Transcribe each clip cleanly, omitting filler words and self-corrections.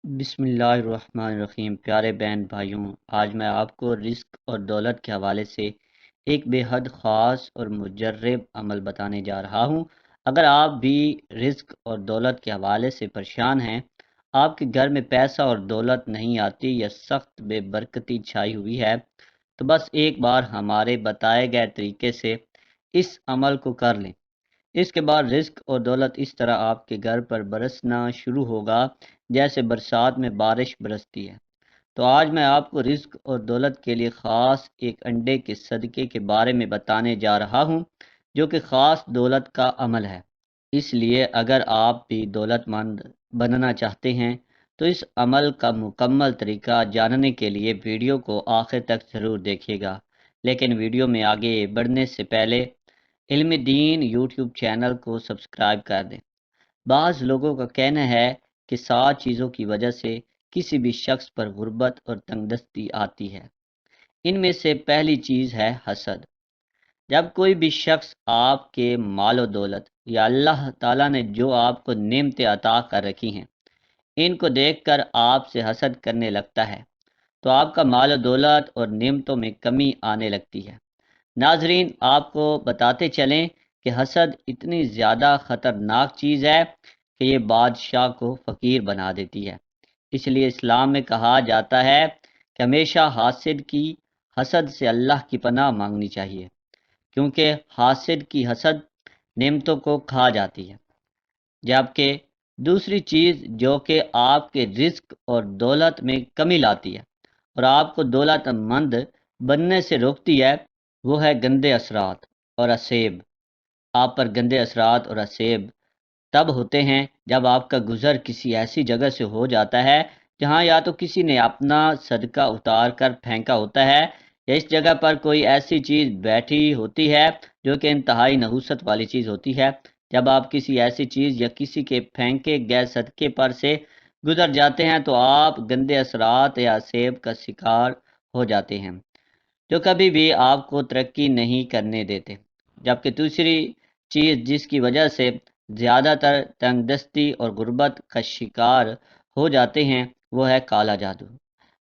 بسم اللہ الرحمن الرحیم۔ پیارے بہن بھائیوں، آج میں آپ کو رزق اور دولت کے حوالے سے ایک بے حد خاص اور مجرب عمل بتانے جا رہا ہوں۔ اگر آپ بھی رزق اور دولت کے حوالے سے پریشان ہیں، آپ کے گھر میں پیسہ اور دولت نہیں آتی یا سخت بے برکتی چھائی ہوئی ہے، تو بس ایک بار ہمارے بتائے گئے طریقے سے اس عمل کو کر لیں۔ اس کے بعد رزق اور دولت اس طرح آپ کے گھر پر برسنا شروع ہوگا جیسے برسات میں بارش برستی ہے۔ تو آج میں آپ کو رزق اور دولت کے لیے خاص ایک انڈے کے صدقے کے بارے میں بتانے جا رہا ہوں، جو کہ خاص دولت کا عمل ہے۔ اس لیے اگر آپ بھی دولت مند بننا چاہتے ہیں تو اس عمل کا مکمل طریقہ جاننے کے لیے ویڈیو کو آخر تک ضرور دیکھیے گا۔ لیکن ویڈیو میں آگے بڑھنے سے پہلے علم دین یوٹیوب چینل کو سبسکرائب کر دیں۔ بعض لوگوں کا کہنا ہے کہ 7 چیزوں کی وجہ سے کسی بھی شخص پر غربت اور تنگدستی آتی ہے۔ ان میں سے پہلی چیز ہے حسد۔ جب کوئی بھی شخص آپ کے مال و دولت یا اللہ تعالیٰ نے جو آپ کو نعمتیں عطا کر رکھی ہیں، ان کو دیکھ کر آپ سے حسد کرنے لگتا ہے، تو آپ کا مال و دولت اور نعمتوں میں کمی آنے لگتی ہے۔ ناظرین، آپ کو بتاتے چلیں کہ حسد اتنی زیادہ خطرناک چیز ہے کہ یہ بادشاہ کو فقیر بنا دیتی ہے۔ اس لیے اسلام میں کہا جاتا ہے کہ ہمیشہ حسد سے اللہ کی پناہ مانگنی چاہیے، کیونکہ حاسد کی حسد نعمتوں کو کھا جاتی ہے۔ جبکہ دوسری چیز جو کہ آپ کے رزق اور دولت میں کمی لاتی ہے اور آپ کو دولت مند بننے سے روکتی ہے، وہ ہے گندے اثرات اور اسیب۔ آپ پر گندے اثرات اور اسیب تب ہوتے ہیں جب آپ کا گزر کسی ایسی جگہ سے ہو جاتا ہے جہاں یا تو کسی نے اپنا صدقہ اتار کر پھینکا ہوتا ہے، یا اس جگہ پر کوئی ایسی چیز بیٹھی ہوتی ہے جو کہ انتہائی نحوست والی چیز ہوتی ہے۔ جب آپ کسی ایسی چیز یا کسی کے پھینکے گئے صدقے پر سے گزر جاتے ہیں تو آپ گندے اثرات یا اسیب کا شکار ہو جاتے ہیں، جو کبھی بھی آپ کو ترقی نہیں کرنے دیتے۔ جبکہ دوسری چیز جس کی وجہ سے زیادہ تر تنگ دستی اور غربت کا شکار ہو جاتے ہیں، وہ ہے کالا جادو۔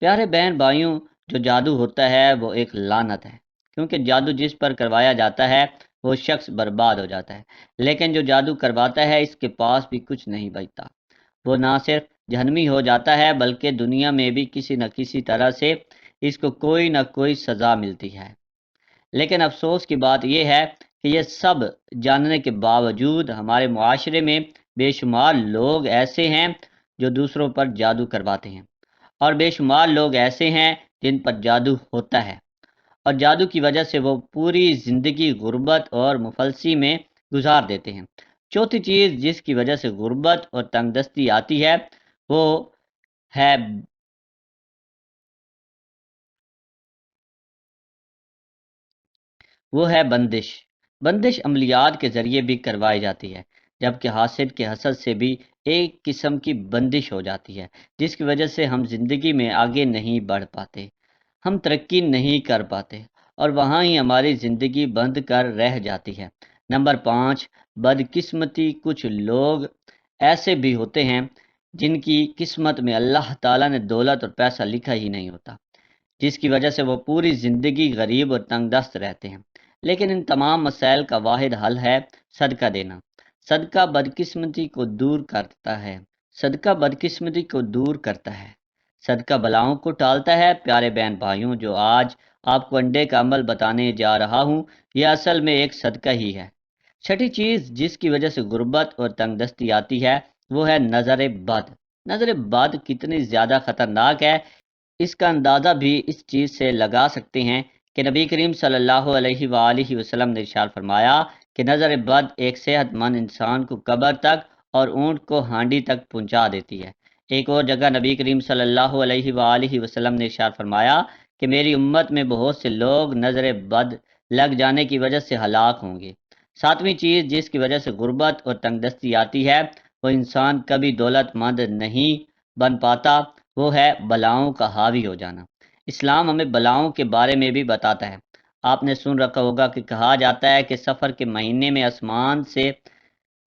پیارے بہن بھائیوں، جو جادو ہوتا ہے وہ ایک لعنت ہے، کیونکہ جادو جس پر کروایا جاتا ہے وہ شخص برباد ہو جاتا ہے، لیکن جو جادو کرواتا ہے اس کے پاس بھی کچھ نہیں بچتا۔ وہ نہ صرف جہنمی ہو جاتا ہے بلکہ دنیا میں بھی کسی نہ کسی طرح سے اس کو کوئی نہ کوئی سزا ملتی ہے۔ لیکن افسوس کی بات یہ ہے کہ یہ سب جاننے کے باوجود ہمارے معاشرے میں بے شمار لوگ ایسے ہیں جو دوسروں پر جادو کرواتے ہیں، اور بے شمار لوگ ایسے ہیں جن پر جادو ہوتا ہے، اور جادو کی وجہ سے وہ پوری زندگی غربت اور مفلسی میں گزار دیتے ہیں۔ چوتھی چیز جس کی وجہ سے غربت اور تنگ دستی آتی ہے وہ ہے بندش۔ بندش عملیات کے ذریعے بھی کروائی جاتی ہے، جبکہ حاسد کے حسد سے بھی ایک قسم کی بندش ہو جاتی ہے، جس کی وجہ سے ہم زندگی میں آگے نہیں بڑھ پاتے، ہم ترقی نہیں کر پاتے، اور وہاں ہی ہماری زندگی بند کر رہ جاتی ہے۔ نمبر 5، بدقسمتی۔ کچھ لوگ ایسے بھی ہوتے ہیں جن کی قسمت میں اللہ تعالیٰ نے دولت اور پیسہ لکھا ہی نہیں ہوتا، جس کی وجہ سے وہ پوری زندگی غریب اور تنگ دست رہتے ہیں۔ لیکن ان تمام مسائل کا واحد حل ہے صدقہ دینا۔ صدقہ بدقسمتی کو دور کرتا ہے، صدقہ بدقسمتی کو دور کرتا ہے، صدقہ بلاؤں کو ٹالتا ہے۔ پیارے بہن بھائیوں، جو آج آپ کو انڈے کا عمل بتانے جا رہا ہوں، یہ اصل میں ایک صدقہ ہی ہے۔ چھٹی چیز جس کی وجہ سے غربت اور تنگ دستی آتی ہے وہ ہے نظر بد۔ نظر بد کتنی زیادہ خطرناک ہے، اس کا اندازہ بھی اس چیز سے لگا سکتے ہیں کہ نبی کریم صلی اللہ علیہ وآلہ وسلم نے ارشاد فرمایا کہ نظر بد ایک صحت مند انسان کو قبر تک اور اونٹ کو ہانڈی تک پہنچا دیتی ہے۔ ایک اور جگہ نبی کریم صلی اللہ علیہ وآلہ وسلم نے ارشاد فرمایا کہ میری امت میں بہت سے لوگ نظر بد لگ جانے کی وجہ سے ہلاک ہوں گے۔ ساتویں چیز جس کی وجہ سے غربت اور تنگ دستی آتی ہے وہ انسان کبھی دولت مند نہیں بن پاتا، وہ ہے بلاؤں کا حاوی ہو جانا۔ اسلام ہمیں بلاؤں کے بارے میں بھی بتاتا ہے۔ آپ نے سن رکھا ہوگا کہ کہا جاتا ہے کہ سفر کے مہینے میں آسمان سے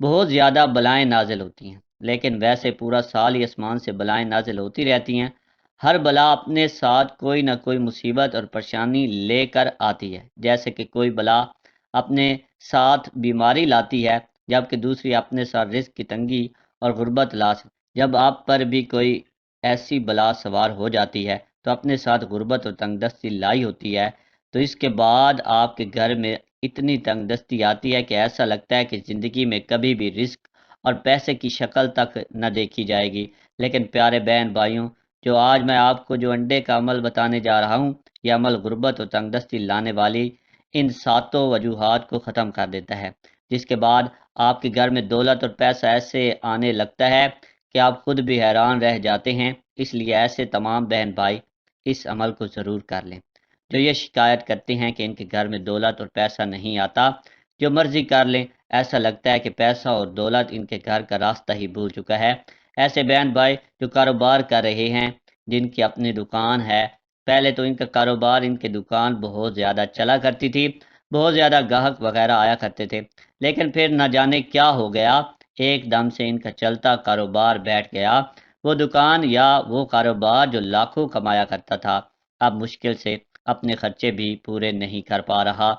بہت زیادہ بلائیں نازل ہوتی ہیں، لیکن ویسے پورا سال ہی آسمان سے بلائیں نازل ہوتی رہتی ہیں۔ ہر بلا اپنے ساتھ کوئی نہ کوئی مصیبت اور پریشانی لے کر آتی ہے، جیسے کہ کوئی بلا اپنے ساتھ بیماری لاتی ہے، جبکہ دوسری اپنے ساتھ رزق کی تنگی اور غربت لا سکتی۔ جب آپ پر بھی کوئی ایسی بلا سوار ہو جاتی ہے تو اپنے ساتھ غربت اور تنگ دستی لائی ہوتی ہے، تو اس کے بعد آپ کے گھر میں اتنی تنگ دستی آتی ہے کہ ایسا لگتا ہے کہ زندگی میں کبھی بھی رزق اور پیسے کی شکل تک نہ دیکھی جائے گی۔ لیکن پیارے بہن بھائیوں، جو آج میں آپ کو جو انڈے کا عمل بتانے جا رہا ہوں، یہ عمل غربت اور تنگ دستی لانے والی ان ساتوں وجوہات کو ختم کر دیتا ہے، جس کے بعد آپ کے گھر میں دولت اور پیسہ ایسے آنے لگتا ہے کہ آپ خود بھی حیران رہ جاتے ہیں۔ اس لیے ایسے تمام بہن بھائی اس عمل کو ضرور کر لیں جو یہ شکایت کرتے ہیں کہ ان کے گھر میں دولت اور پیسہ نہیں آتا۔ جو مرضی کر لیں، ایسا لگتا ہے کہ پیسہ اور دولت ان کے گھر کا راستہ ہی بھول چکا ہے۔ ایسے بہن بھائی جو کاروبار کر رہے ہیں، جن کی اپنی دکان ہے، پہلے تو ان کا کاروبار، ان کی دکان بہت زیادہ چلا کرتی تھی، بہت زیادہ گاہک وغیرہ آیا کرتے تھے، لیکن پھر نہ جانے کیا ہو گیا، ایک دم سے ان کا چلتا کاروبار بیٹھ گیا۔ وہ دکان یا وہ کاروبار جو لاکھوں کمایا کرتا تھا، اب مشکل سے اپنے خرچے بھی پورے نہیں کر پا رہا۔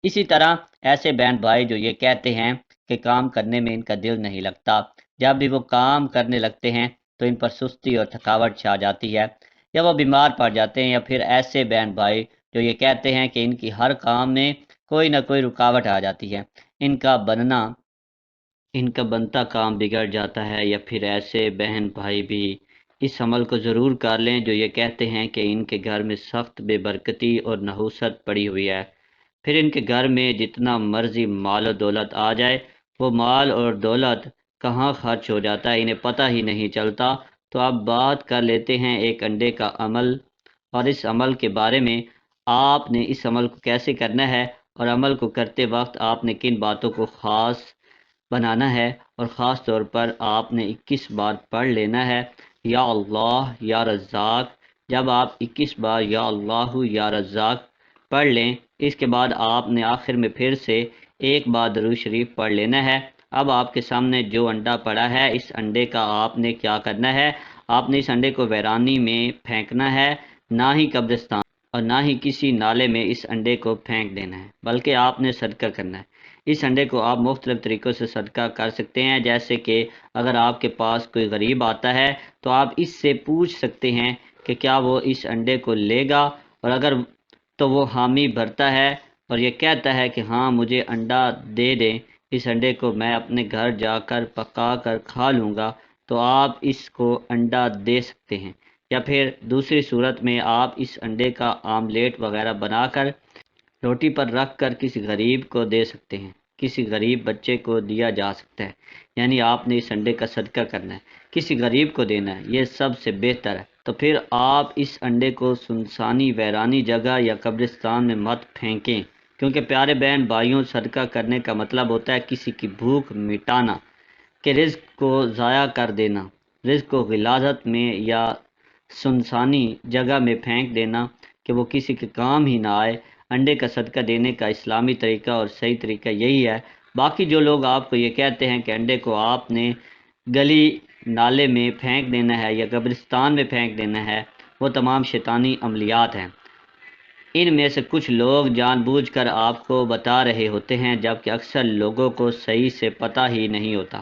اسی طرح ایسے بہن بھائی جو یہ کہتے ہیں کہ کام کرنے میں ان کا دل نہیں لگتا، جب بھی وہ کام کرنے لگتے ہیں تو ان پر سستی اور تھکاوٹ چھا جاتی ہے، یا وہ بیمار پڑ جاتے ہیں، یا پھر ایسے بہن بھائی جو یہ کہتے ہیں کہ ان کی ہر کام میں کوئی نہ کوئی رکاوٹ آ جاتی ہے، ان کا بنتا کام بگڑ جاتا ہے، یا پھر ایسے بہن بھائی بھی اس عمل کو ضرور کر لیں جو یہ کہتے ہیں کہ ان کے گھر میں سخت بے برکتی اور نحوست پڑی ہوئی ہے۔ پھر ان کے گھر میں جتنا مرضی مال و دولت آ جائے، وہ مال اور دولت کہاں خرچ ہو جاتا ہے انہیں پتہ ہی نہیں چلتا۔ تو اب بات کر لیتے ہیں ایک انڈے کا عمل، اور اس عمل کے بارے میں آپ نے اس عمل کو کیسے کرنا ہے، اور عمل کو کرتے وقت آپ نے کن باتوں کو خاص بنانا ہے، اور خاص طور پر آپ نے 21 بار پڑھ لینا ہے یا اللہ یا رزاق۔ جب آپ 21 بار یا اللہ یا رزاق پڑھ لیں، اس کے بعد آپ نے آخر میں پھر سے ایک بار درود شریف پڑھ لینا ہے۔ اب آپ کے سامنے جو انڈا پڑا ہے، اس انڈے کا آپ نے کیا کرنا ہے، آپ نے اس انڈے کو ویرانی میں پھینکنا ہے، نہ ہی قبرستان اور نہ ہی کسی نالے میں اس انڈے کو پھینک دینا ہے، بلکہ آپ نے صدقہ کرنا ہے۔ اس انڈے کو آپ مختلف طریقوں سے صدقہ کر سکتے ہیں، جیسے کہ اگر آپ کے پاس کوئی غریب آتا ہے تو آپ اس سے پوچھ سکتے ہیں کہ کیا وہ اس انڈے کو لے گا، اور اگر تو وہ حامی بھرتا ہے اور یہ کہتا ہے کہ ہاں مجھے انڈا دے دیں، اس انڈے کو میں اپنے گھر جا کر پکا کر کھا لوں گا، تو آپ اس کو انڈا دے سکتے ہیں۔ یا پھر دوسری صورت میں آپ اس انڈے کا آملیٹ وغیرہ بنا کر روٹی پر رکھ کر کسی غریب کو دے سکتے ہیں، کسی غریب بچے کو دیا جا سکتا ہے، یعنی آپ نے اس انڈے کا صدقہ کرنا ہے، کسی غریب کو دینا ہے، یہ سب سے بہتر ہے۔ تو پھر آپ اس انڈے کو سنسانی ویرانی جگہ یا قبرستان میں مت پھینکیں، کیونکہ پیارے بہن بھائیوں، صدقہ کرنے کا مطلب ہوتا ہے کسی کی بھوک مٹانا، کہ رزق کو ضائع کر دینا، رزق کو غلاظت میں یا سنسانی جگہ میں پھینک دینا کہ وہ کسی کے کام ہی نہ آئے۔ انڈے کا صدقہ دینے کا اسلامی طریقہ اور صحیح طریقہ یہی ہے۔ باقی جو لوگ آپ کو یہ کہتے ہیں کہ انڈے کو آپ نے گلی نالے میں پھینک دینا ہے یا قبرستان میں پھینک دینا ہے، وہ تمام شیطانی عملیات ہیں۔ ان میں سے کچھ لوگ جان بوجھ کر آپ کو بتا رہے ہوتے ہیں، جبکہ اکثر لوگوں کو صحیح سے پتہ ہی نہیں ہوتا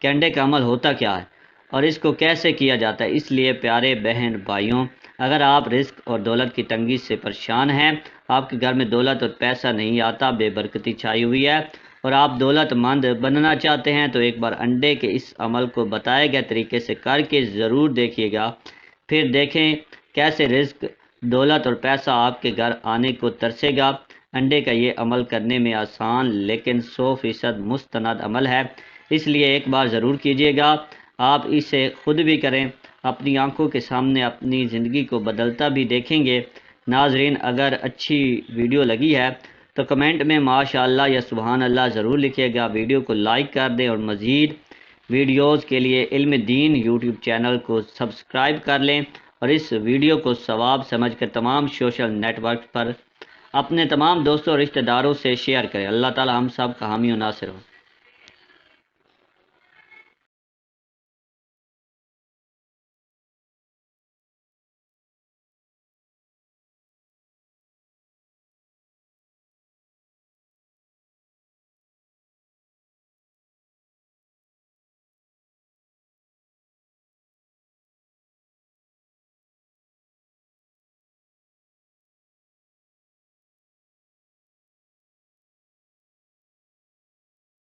کہ انڈے کا عمل ہوتا کیا ہے اور اس کو کیسے کیا جاتا ہے۔ اس لیے پیارے بہن بھائیوں، اگر آپ رزق اور دولت کی تنگی سے پریشان ہیں، آپ کے گھر میں دولت اور پیسہ نہیں آتا، بے برکتی چھائی ہوئی ہے، اور آپ دولت مند بننا چاہتے ہیں، تو ایک بار انڈے کے اس عمل کو بتائے گئے طریقے سے کر کے ضرور دیکھیے گا، پھر دیکھیں کیسے رزق، دولت اور پیسہ آپ کے گھر آنے کو ترسے گا۔ انڈے کا یہ عمل کرنے میں آسان لیکن 100% مستند عمل ہے، اس لیے ایک بار ضرور کیجیے گا۔ آپ اسے خود بھی کریں، اپنی آنکھوں کے سامنے اپنی زندگی کو بدلتا بھی دیکھیں گے۔ ناظرین، اگر اچھی ویڈیو لگی ہے تو کمنٹ میں ماشاءاللہ یا سبحان اللہ ضرور لکھیے گا، ویڈیو کو لائک کر دیں، اور مزید ویڈیوز کے لیے علم دین یوٹیوب چینل کو سبسکرائب کر لیں، اور اس ویڈیو کو ثواب سمجھ کر تمام سوشل نیٹ ورک پر اپنے تمام دوستوں اور رشتہ داروں سے شیئر کریں۔ اللہ تعالی ہم سب کا حامی و ناصر ہو۔